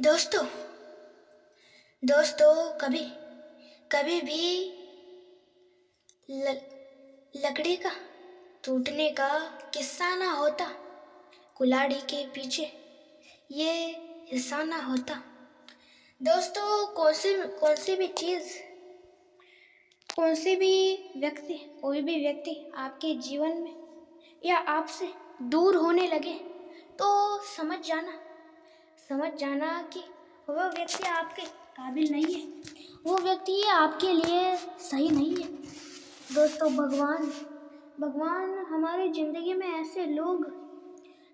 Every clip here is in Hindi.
दोस्तों दोस्तों कभी कभी भी ल, लकड़ी का टूटने का किस्सा ना होता, कुल्हाड़ी के पीछे ये हिस्सा ना होता। दोस्तों कौन सी भी चीज़, कोई भी व्यक्ति आपके जीवन में या आपसे दूर होने लगे तो समझ जाना कि वह व्यक्ति आपके काबिल नहीं है, वो व्यक्ति आपके लिए सही नहीं है। दोस्तों भगवान हमारे ज़िंदगी में ऐसे लोग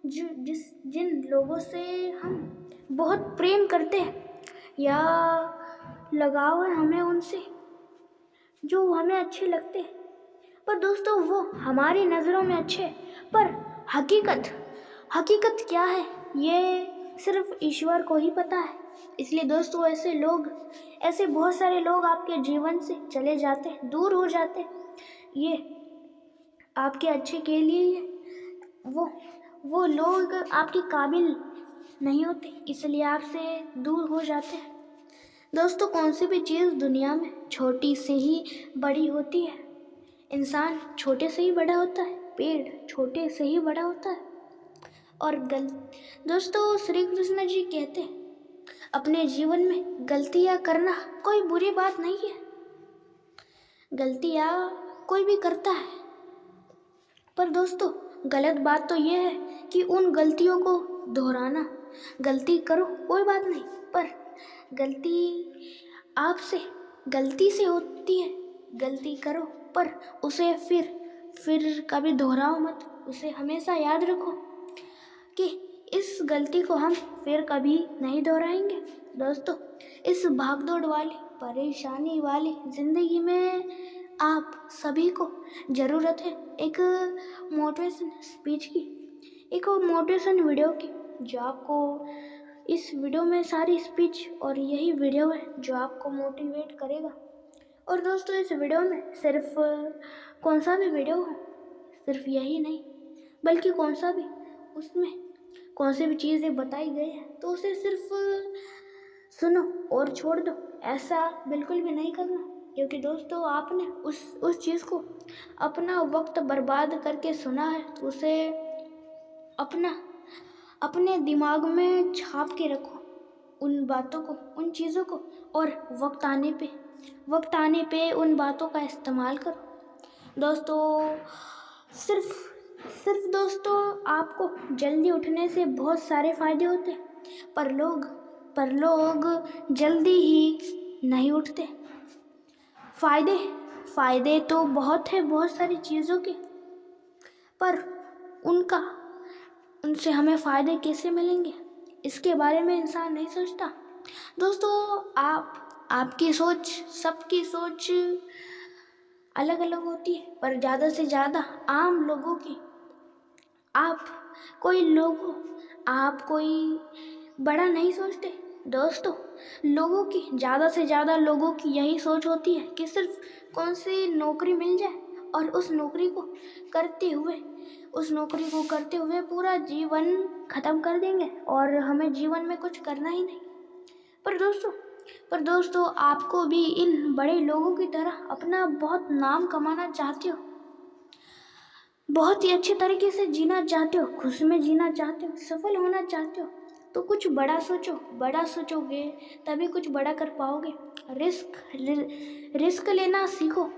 जिन लोगों से हम बहुत प्रेम करते हैं या लगाव है हमें उनसे, जो हमें अच्छे लगते हैं, पर दोस्तों वो हमारी नज़रों में अच्छे, पर हकीकत क्या है ये सिर्फ ईश्वर को ही पता है। इसलिए दोस्तों ऐसे बहुत सारे लोग आपके जीवन से चले जाते हैं, दूर हो जाते हैं, ये आपके अच्छे के लिए ही है। वो लोग आपके काबिल नहीं होते, इसलिए आपसे दूर हो जाते हैं। दोस्तों कौन सी भी चीज़ दुनिया में छोटी से ही बड़ी होती है। इंसान छोटे से ही बड़ा होता है, पेड़ छोटे से ही बड़ा होता है। और दोस्तों श्री कृष्ण जी कहते हैं, अपने जीवन में गलतियाँ करना कोई बुरी बात नहीं है। गलतियाँ कोई भी करता है, पर दोस्तों गलत बात तो यह है कि उन गलतियों को दोहराना। गलती करो कोई बात नहीं, पर गलती आपसे गलती से होती है। गलती करो पर उसे फिर कभी दोहराओ मत। उसे हमेशा याद रखो कि इस गलती को हम फिर कभी नहीं दोहराएंगे। दोस्तों इस भागदौड़ वाली परेशानी वाली ज़िंदगी में आप सभी को ज़रूरत है एक मोटिवेशन स्पीच की, एक मोटिवेशन वीडियो की, जो आपको इस वीडियो में सारी स्पीच और यही वीडियो है जो आपको मोटिवेट करेगा। और दोस्तों इस वीडियो में सिर्फ कौन सा भी वीडियो हो, सिर्फ यही नहीं बल्कि उसमें कौन सी भी चीज़ें बताई गई है तो उसे सिर्फ सुनो और छोड़ दो, ऐसा बिल्कुल भी नहीं करना। क्योंकि दोस्तों आपने उस चीज़ को अपना वक्त बर्बाद करके सुना है तो उसे अपने दिमाग में छाप के रखो उन बातों को, उन चीज़ों को, और वक्त आने पे उन बातों का इस्तेमाल करो। दोस्तों सिर्फ दोस्तों आपको जल्दी उठने से बहुत सारे फ़ायदे होते हैं, पर लोग जल्दी ही नहीं उठते। फ़ायदे तो बहुत है, बहुत सारी चीज़ों के, पर उनसे हमें फ़ायदे कैसे मिलेंगे इसके बारे में इंसान नहीं सोचता। दोस्तों आपकी सोच, सबकी सोच अलग अलग होती है, पर ज़्यादा से ज़्यादा आम लोगों की, आप कोई बड़ा नहीं सोचते। दोस्तों ज़्यादा से ज़्यादा लोगों की यही सोच होती है कि सिर्फ कौन सी नौकरी मिल जाए और उस नौकरी को करते हुए पूरा जीवन ख़त्म कर देंगे और हमें जीवन में कुछ करना ही नहीं। पर दोस्तों आपको भी इन बड़े लोगों की तरह अपना बहुत नाम कमाना चाहते हो, बहुत ही अच्छे तरीके से जीना चाहते हो, खुश में जीना चाहते हो, सफल होना चाहते हो, तो कुछ बड़ा सोचोगे तभी कुछ बड़ा कर पाओगे। रिस्क लेना सीखो।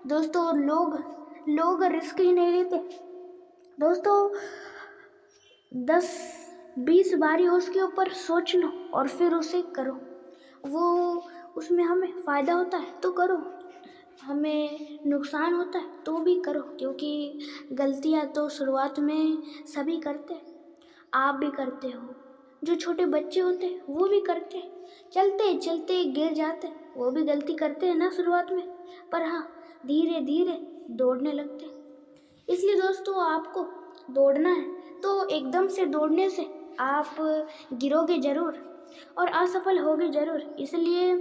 दोस्तों लोग रिस्क ही नहीं लेते। दोस्तों 10-20 बारी उसके ऊपर सोच लो और फिर उसे करो। उसमें हमें फ़ायदा होता है तो करो, हमें नुकसान होता है तो भी करो, क्योंकि गलतियाँ तो शुरुआत में सभी करते हैं, आप भी करते हो। जो छोटे बच्चे होते हैं वो भी करते हैं, चलते चलते गिर जाते हैं, वो भी गलती करते हैं ना शुरुआत में, पर हाँ धीरे धीरे दौड़ने लगते हैं। इसलिए दोस्तों आपको दौड़ना है तो एकदम से दौड़ने से आप गिरोगे ज़रूर और असफल होगे ज़रूर। इसलिए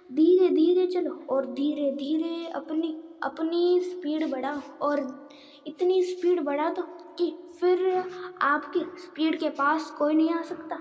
धीरे धीरे चलो और धीरे धीरे अपनी स्पीड बढ़ाओ, और इतनी स्पीड बढ़ा दो कि फिर आपकी स्पीड के पास कोई नहीं आ सकता।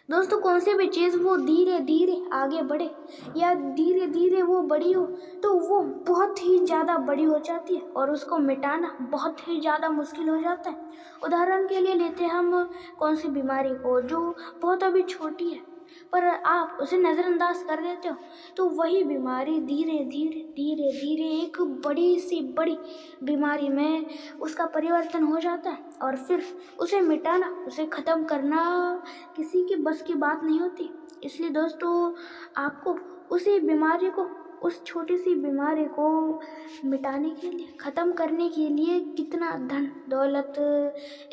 दोस्तों कौन सी भी चीज़ वो धीरे धीरे आगे बढ़े या धीरे धीरे वो बड़ी हो तो वो बहुत ही ज़्यादा बड़ी हो जाती है और उसको मिटाना बहुत ही ज़्यादा मुश्किल हो जाता है। उदाहरण के लिए लेते हैं हम कौन सी बीमारी को जो बहुत अभी छोटी है पर आप उसे नज़रअंदाज कर देते हो तो वही बीमारी धीरे धीरे धीरे धीरे एक बड़ी सी बड़ी बीमारी में उसका परिवर्तन हो जाता है और फिर उसे मिटाना उसे ख़त्म करना किसी के बस की बात नहीं होती। इसलिए दोस्तों आपको उसी बीमारी को उस छोटी सी बीमारी को मिटाने के लिए ख़त्म करने के लिए कितना धन दौलत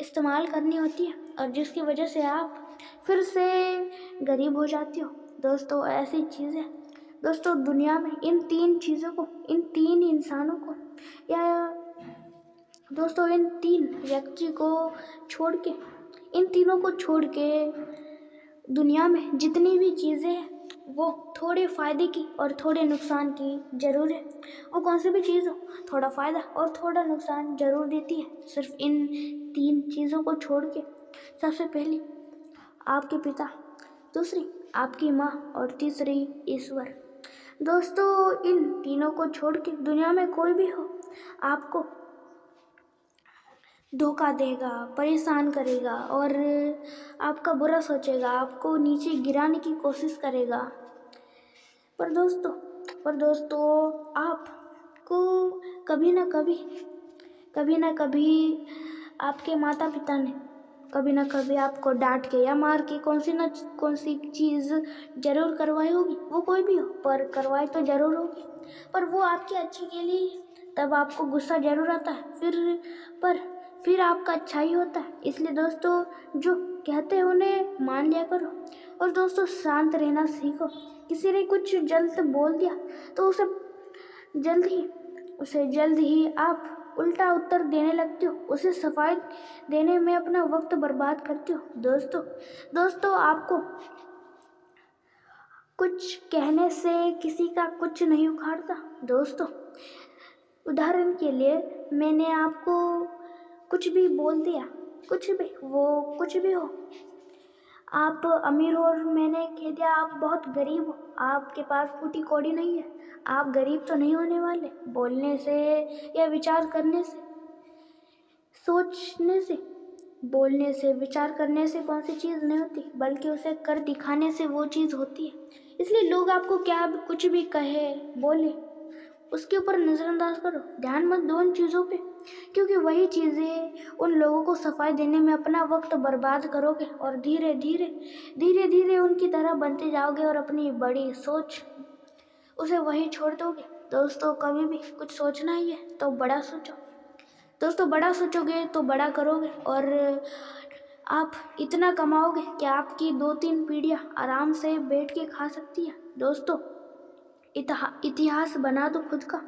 इस्तेमाल करनी होती है और जिसकी वजह से आप फिर से गरीब हो जाती हो। दोस्तों ऐसी चीज़ें दोस्तों दुनिया में इन तीन चीज़ों को इन तीन इंसानों को या दोस्तों इन तीन व्यक्ति को छोड़ के इन तीनों को छोड़ के दुनिया में जितनी भी चीज़ें हैं वो थोड़े फ़ायदे की और थोड़े नुकसान की ज़रूर है। वो कौन सी भी चीज़ हो थोड़ा फ़ायदा और थोड़ा नुकसान ज़रूर देती है। सिर्फ इन तीन चीज़ों को छोड़ के सबसे पहले आपके पिता, दूसरी आपकी माँ और तीसरी ईश्वर। दोस्तों इन तीनों को छोड़ के दुनिया में कोई भी हो आपको धोखा देगा, परेशान करेगा और आपका बुरा सोचेगा, आपको नीचे गिराने की कोशिश करेगा। पर दोस्तों आपको कभी ना कभी आपके माता पिता ने कभी ना कभी आपको डांट के या मार के कौन सी चीज़ ज़रूर करवाई होगी। वो कोई भी हो पर करवाई तो ज़रूर होगी पर वो आपके अच्छे के लिए ही। तब आपको गुस्सा ज़रूर आता है फिर आपका अच्छा ही होता है। इसलिए दोस्तों जो कहते हैं उन्हें मान लिया करो और दोस्तों शांत रहना सीखो। किसी ने कुछ जल्द बोल दिया तो उसे जल्द ही आप उल्टा उत्तर देने लगते हो, उसे सफाई देने में अपना वक्त बर्बाद करते हो। दोस्तों आपको कुछ कहने से किसी का कुछ नहीं उखाड़ता। दोस्तों उदाहरण के लिए मैंने आपको कुछ भी बोल दिया, कुछ भी हो, आप अमीर हो और मैंने कह दिया आप बहुत गरीब हो, आपके पास फूटी कौड़ी नहीं है, आप गरीब तो नहीं होने वाले। बोलने से या विचार करने से, सोचने से, बोलने से, विचार करने से कौन सी चीज़ नहीं होती बल्कि उसे कर दिखाने से वो चीज़ होती है। इसलिए लोग आपको क्या कुछ भी कहे बोले उसके ऊपर नज़रअंदाज करो, ध्यान मत दो उन चीज़ों पे क्योंकि वही चीज़ें उन लोगों को सफाई देने में अपना वक्त बर्बाद करोगे और धीरे धीरे उनकी तरह बनते जाओगे और अपनी बड़ी सोच उसे वही छोड़ दोगे। दोस्तों कभी भी कुछ सोचना ही है तो बड़ा सोचो। दोस्तों बड़ा सोचोगे तो बड़ा करोगे और आप इतना कमाओगे कि आपकी 2-3 पीढ़ियाँ आराम से बैठ के खा सकती है। दोस्तों इतिहास बना दो खुद का।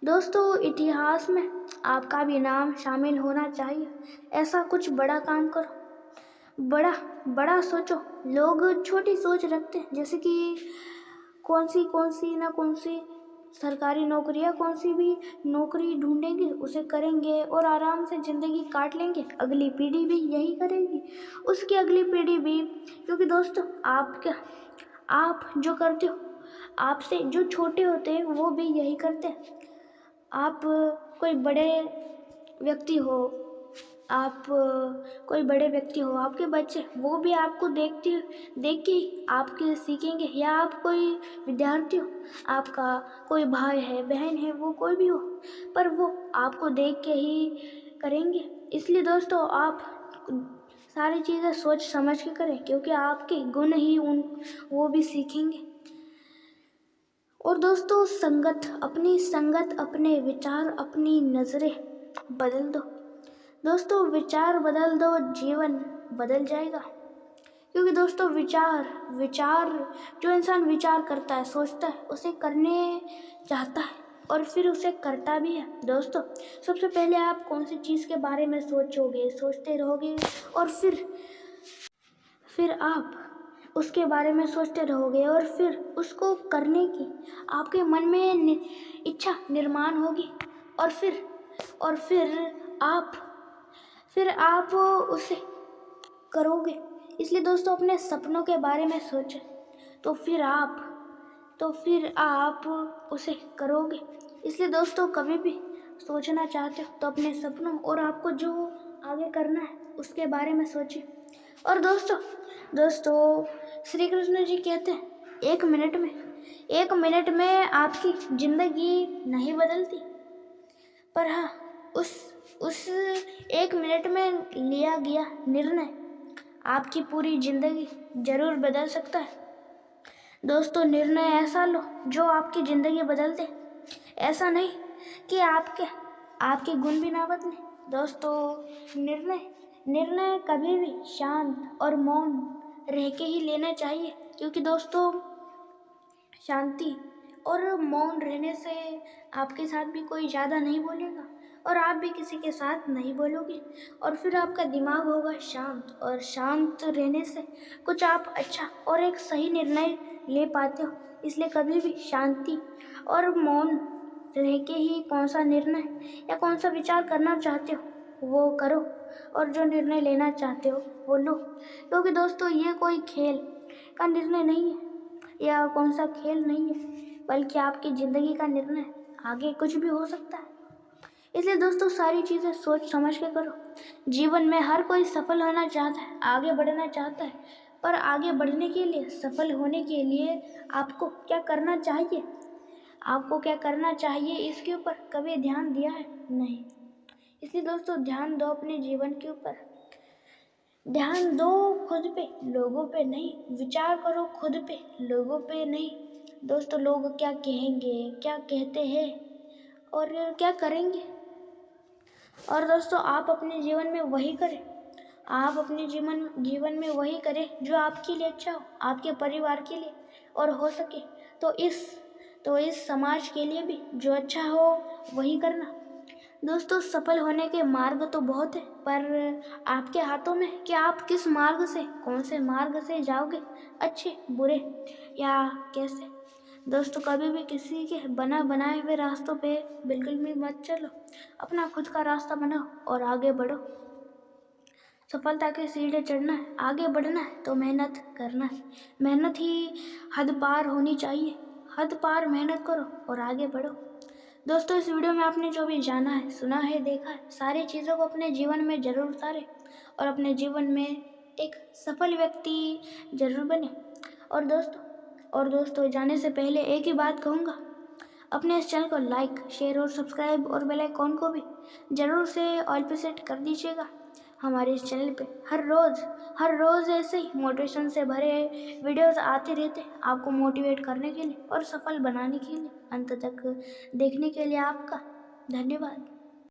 दोस्तों इतिहास में आपका भी नाम शामिल होना चाहिए। ऐसा कुछ बड़ा काम करो, बड़ा सोचो। लोग छोटी सोच रखते हैं जैसे कि कौन सी सरकारी नौकरी या कौन सी भी नौकरी ढूंढेंगे उसे करेंगे और आराम से ज़िंदगी काट लेंगे। अगली पीढ़ी भी यही करेगी, उसकी अगली पीढ़ी भी। क्योंकि दोस्तों आप जो करते हो आपसे जो छोटे होते हैं वो भी यही करते हैं। आप कोई बड़े व्यक्ति हो आपके बच्चे वो भी आपको देख के ही आपके सीखेंगे। या आप कोई विद्यार्थी हो, आपका कोई भाई है बहन है वो कोई भी हो पर वो आपको देख के ही करेंगे। इसलिए दोस्तों आप सारी चीज़ें सोच समझ के करें क्योंकि आपके गुण ही वो भी सीखेंगे। और दोस्तों अपनी संगत, अपने विचार, अपनी नज़रें बदल दो। दोस्तों विचार बदल दो, जीवन बदल जाएगा। क्योंकि दोस्तों विचार जो इंसान विचार करता है, सोचता है, उसे करने चाहता है और फिर उसे करता भी है। दोस्तों सबसे पहले आप कौन सी चीज़ के बारे में सोचते रहोगे और फिर आप उसके बारे में सोचते रहोगे और फिर उसको करने की आपके मन में इच्छा निर्माण होगी और फिर आप उसे करोगे। इसलिए दोस्तों अपने सपनों के बारे में सोचें, तो फिर आप उसे करोगे। इसलिए दोस्तों कभी भी सोचना चाहते हो तो अपने सपनों और आपको जो आगे करना है उसके बारे में सोचिए। और दोस्तों श्री कृष्ण जी कहते हैं 1 मिनट में आपकी ज़िंदगी नहीं बदलती, पर हाँ उस 1 मिनट में लिया गया निर्णय आपकी पूरी ज़िंदगी ज़रूर बदल सकता है। दोस्तों निर्णय ऐसा लो जो आपकी ज़िंदगी बदल दे, ऐसा नहीं कि आपके गुण भी ना बदले। दोस्तों निर्णय कभी भी शांत और मौन रह के ही लेना चाहिए, क्योंकि दोस्तों शांति और मौन रहने से आपके साथ भी कोई ज़्यादा नहीं बोलेगा और आप भी किसी के साथ नहीं बोलोगे, और फिर आपका दिमाग होगा शांत, और शांत रहने से कुछ आप अच्छा और एक सही निर्णय ले पाते हो। इसलिए कभी भी शांति और मौन रह के ही कौन सा निर्णय या कौन सा विचार करना चाहते हो वो करो, और जो निर्णय लेना चाहते हो वो लो, क्योंकि दोस्तों ये कोई खेल का निर्णय नहीं है या कौन सा खेल नहीं है, बल्कि आपकी ज़िंदगी का निर्णय। आगे कुछ भी हो सकता है। इसलिए दोस्तों सारी चीज़ें सोच समझ के करो। जीवन में हर कोई सफल होना चाहता है, आगे बढ़ना चाहता है, पर आगे बढ़ने के लिए, सफल होने के लिए आपको क्या करना चाहिए इसके ऊपर कभी ध्यान दिया है? नहीं। इसलिए दोस्तों ध्यान दो अपने जीवन के ऊपर, ध्यान दो खुद पे, लोगों पे नहीं। विचार करो खुद पे, लोगों पे नहीं। दोस्तों लोग क्या कहेंगे, क्या कहते हैं और क्या करेंगे। और दोस्तों आप अपने जीवन में वही करें, आप अपने जीवन में वही करें जो आपके लिए अच्छा हो, आपके परिवार के लिए, और हो सके तो इस समाज के लिए भी जो अच्छा हो वही करना। दोस्तों सफल होने के मार्ग तो बहुत है, पर आपके हाथों में कि आप किस मार्ग से, कौन से मार्ग से जाओगे, अच्छे बुरे या कैसे। दोस्तों कभी भी किसी के बनाए हुए रास्तों पे बिल्कुल भी मत चलो, अपना खुद का रास्ता बनाओ और आगे बढ़ो। सफलता के सीढ़ी चढ़ना है, आगे बढ़ना है तो मेहनत करना है, मेहनत ही हद पार होनी चाहिए। हद पार मेहनत करो और आगे बढ़ो। दोस्तों इस वीडियो में आपने जो भी जाना है, सुना है, देखा है, सारी चीज़ों को अपने जीवन में ज़रूर उतारें और अपने जीवन में एक सफल व्यक्ति जरूर बने। और दोस्तों जाने से पहले एक ही बात कहूँगा, अपने इस चैनल को लाइक, शेयर और सब्सक्राइब और बेल आइकॉन को भी ज़रूर से ऑल पे सेट कर दीजिएगा। हमारे इस चैनल पे हर रोज़ ऐसे ही मोटिवेशन से भरे वीडियोस आते रहते हैं, आपको मोटिवेट करने के लिए और सफल बनाने के लिए। अंत तक देखने के लिए आपका धन्यवाद।